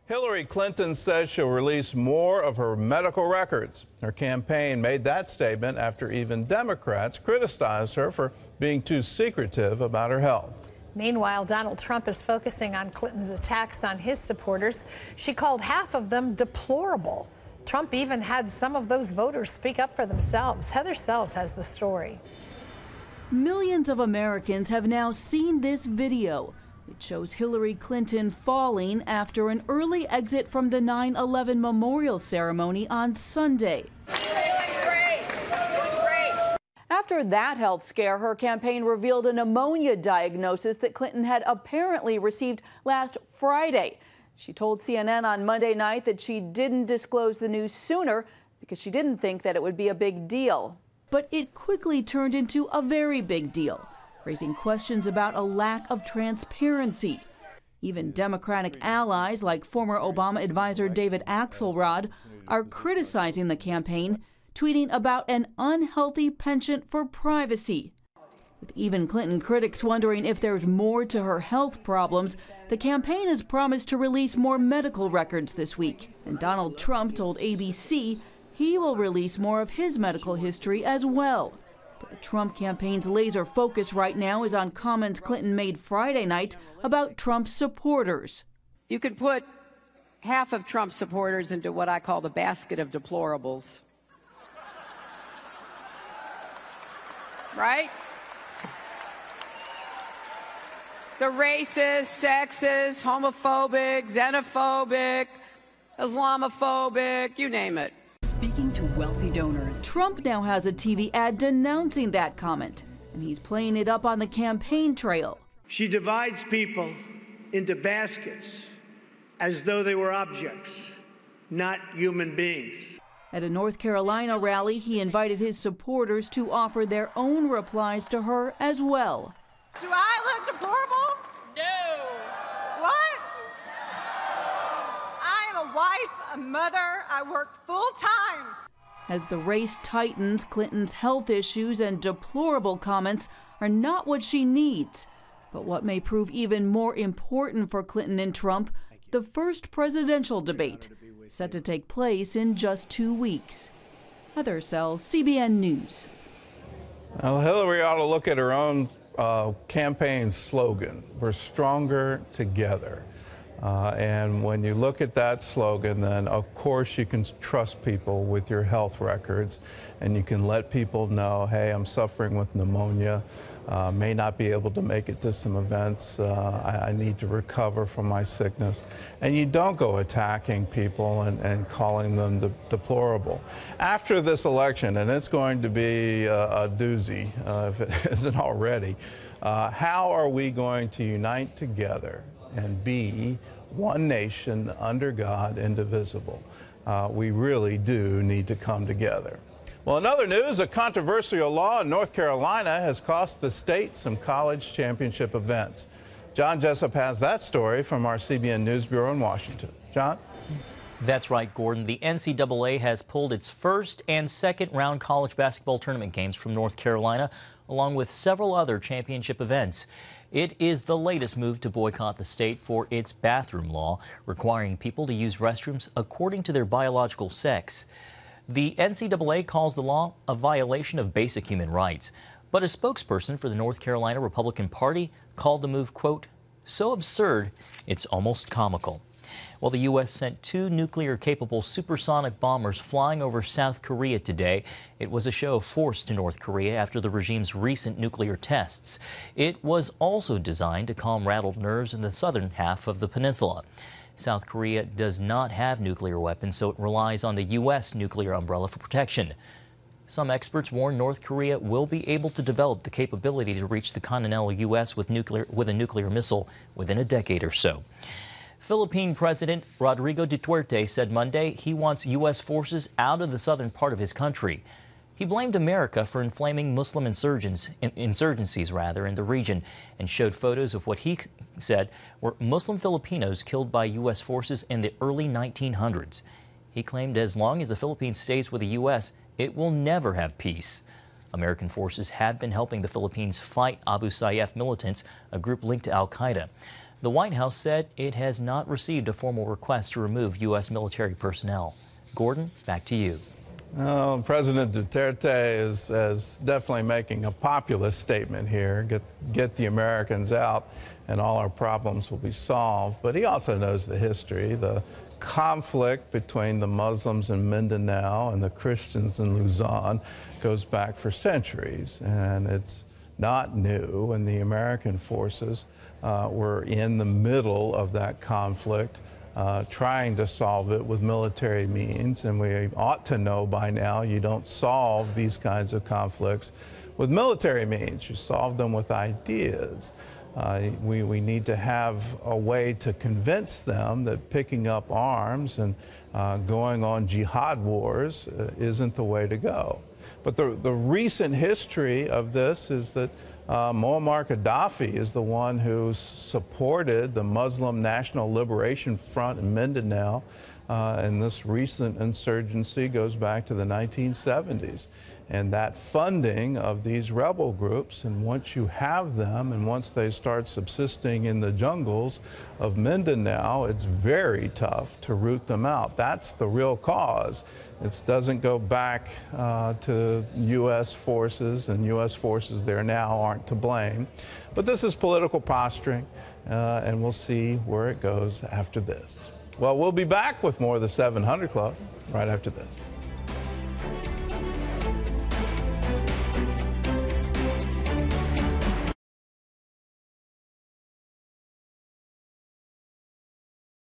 Hillary Clinton says she'll release more of her medical records. Her campaign made that statement after even Democrats criticized her for being too secretive about her health. Meanwhile, Donald Trump is focusing on Clinton's attacks on his supporters. She called half of them deplorable. Trump even had some of those voters speak up for themselves. Heather Sells has the story. Millions of Americans have now seen this video. It shows Hillary Clinton falling after an early exit from the 9/11 memorial ceremony on Sunday. After that health scare, her campaign revealed a pneumonia diagnosis that Clinton had apparently received last Friday. She told CNN on Monday night that she didn't disclose the news sooner because she didn't think that it would be a big deal. But it quickly turned into a very big deal, raising questions about a lack of transparency. Even Democratic allies like former Obama advisor David Axelrod are criticizing the campaign, tweeting about an unhealthy penchant for privacy. With even Clinton critics wondering if there's more to her health problems, the campaign has promised to release more medical records this week. And Donald Trump told ABC he will release more of his medical history as well. But the Trump campaign's laser focus right now is on comments Clinton made Friday night about Trump's supporters. You could put half of Trump's supporters into what I call the basket of deplorables. Right? The racist, sexist, homophobic, xenophobic, Islamophobic, you name it. Speaking to wealthy donors, Trump now has a TV ad denouncing that comment, and he's playing it up on the campaign trail. She divides people into baskets as though they were objects, not human beings. At a North Carolina rally, he invited his supporters to offer their own replies to her as well. Do I look deplorable? No. What? I am a wife, a mother. I work full time. As the race tightens, Clinton's health issues and deplorable comments are not what she needs. But what may prove even more important for Clinton and Trump, the first presidential debate, set to take place in just 2 weeks. Heather Sells, CBN News. Well, Hillary ought to look at her own campaign slogan, "We're stronger together." And when you look at that slogan, then of course you can trust people with your health records, and you can let people know, hey, I'm suffering with pneumonia, may not be able to make it to some events, I need to recover from my sickness. And you don't go attacking people and calling them deplorable. After this election, and it's going to be a doozy if it isn't already, how are we going to unite together and be one nation under God, indivisible? We really do need to come together. Well, in other news, a controversial law in North Carolina has cost the state some college championship events. John Jessup has that story from our CBN News Bureau in Washington. John? That's right, Gordon. The NCAA has pulled its first and second round college basketball tournament games from North Carolina, along with several other championship events. It is the latest move to boycott the state for its bathroom law, requiring people to use restrooms according to their biological sex. The NCAA calls the law a violation of basic human rights, but a spokesperson for the North Carolina Republican Party called the move, quote, so absurd, it's almost comical. Well, the U.S. sent 2 nuclear-capable supersonic bombers flying over South Korea today. It was a show of force to North Korea after the regime's recent nuclear tests. It was also designed to calm rattled nerves in the southern half of the peninsula. South Korea does not have nuclear weapons, so it relies on the U.S. nuclear umbrella for protection. Some experts warn North Korea will be able to develop the capability to reach the continental U.S. with a nuclear missile within a decade or so. Philippine President Rodrigo Duterte said Monday he wants U.S. forces out of the southern part of his country. He blamed America for inflaming Muslim insurgencies in the region, and showed photos of what he said were Muslim Filipinos killed by U.S. forces in the early 1900s. He claimed as long as the Philippines stays with the U.S., it will never have peace. American forces have been helping the Philippines fight Abu Sayyaf militants, a group linked to al-Qaeda. The White House said it has not received a formal request to remove U.S. military personnel. Gordon, back to you. Well, President Duterte is definitely making a populist statement here. Get the Americans out and all our problems will be solved. But he also knows the history. The conflict between the Muslims in Mindanao and the Christians in Luzon goes back for centuries, and it's not new. And the American forces were in the middle of that conflict, trying to solve it with military means. And we ought to know by now you don't solve these kinds of conflicts with military means. You solve them with ideas. We need to have a way to convince them that picking up arms and going on jihad wars isn't the way to go. But the recent history of this is that Muammar Gaddafi is the one who supported the Muslim National Liberation Front in Mindanao, and this recent insurgency goes back to the 1970s. And that funding of these rebel groups, and once you have them and once they start subsisting in the jungles of Mindanao, it's very tough to root them out. That's the real cause. It doesn't go back to U.S. forces, and U.S. forces there now aren't to blame. But this is political posturing, and we'll see where it goes after this. Well, we'll be back with more of the 700 Club right after this.